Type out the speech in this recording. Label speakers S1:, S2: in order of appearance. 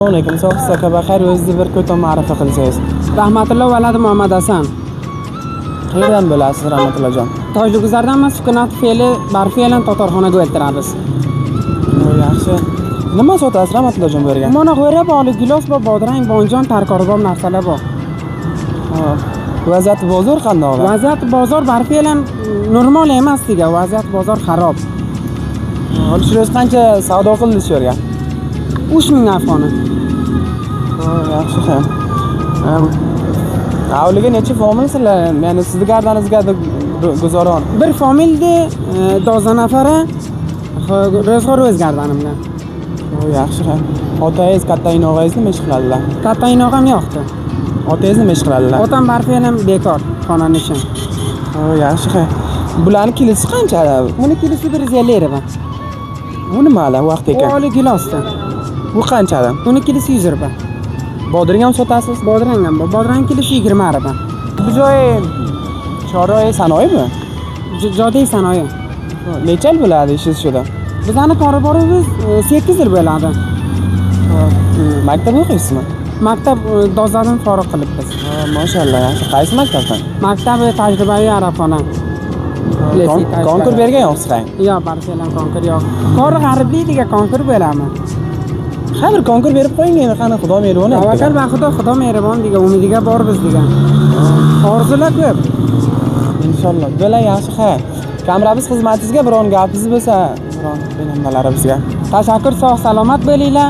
S1: Assalomu sog'siz aka, baxayr, o'zingizni bir ko'tom ma'rifa qilsangiz.
S2: Rahmatulloh valadi Muhammad Hasan.
S1: Qayerdan bilasiz Rahmatullohjon?
S2: Tojikguzardanmi sukunat fe'li barfe'lan Totorxonaga o'ltiramiz.
S1: Yaxshi. Nima sotasiz Rahmatullohjon bu yerga?
S2: Mana qo'yib olib gilos bor, bodrang, bonjon, tarkorbor narsalar bor.
S1: Vaziyat bozor qandoq?
S2: Vaziyat bozor barfe'lan normal emas degan, vaziyat bozor xarob.
S1: Olishimiz qancha savdo qildingiz shu yerga?
S2: 3000 afg'oni.
S1: Yaxshi ham. Avliga necha familsizlar? Ya'ni sizni gardaningizga guzoron.
S2: Bir familda 10 nafari ro'zg'or o'z gardanimda.
S1: Yaxshi ham. Otangiz, katta inog'ingiz nima ish qiladilar?
S2: Katta inog'am yo'qdi.
S1: Otangiz nima ish qiladilar?
S2: Otam barfe'lan bekor, xonani ishi.
S1: Yaxshi ham. Bularning kilosi qancha?
S2: Buni kilosi 150 riba.
S1: Bu nima ala vaqt ekan?
S2: Oli gilosda.
S1: Bu qanchadan?
S2: Uni kilosi 100 riba.
S1: Bodring ham sotasiz?
S2: Bodrang ham bor. Bodrang kilosi 20 riba.
S1: Bu joy Chorroy sanoymi?
S2: Jodiy sanoyi.
S1: Necha yil bo'ladi ishingiz shuda?
S2: Bizning karoborimiz 8 yil bo'ladi.
S1: Maktab o'qiysizmi?
S2: Maktab dozadan forig' qilibmiz.
S1: Mashallah, yaxshi. Qaysi maktabdan?
S2: Maktabi tajribaviy arabxona.
S1: Konkurs bergan yo'qsiz?
S2: Yo'q, barchalar konkurs yo'q. Qori g'arbli degan konkurs beramiz.
S1: Har bir konkurs berib qo'ying, endi qani Xudo mehribon.
S2: Tavakkal va Xudo mehribon degan umidiga bormiz degan. Orzular ko'p.
S1: Inshaalloh. Bo'lay, yaxshi ha. Kameramiz xizmatingizga biron gapingiz bo'lsa, biron nimalar bizga.
S2: Tashakkur, sog' salomat bo'linglar.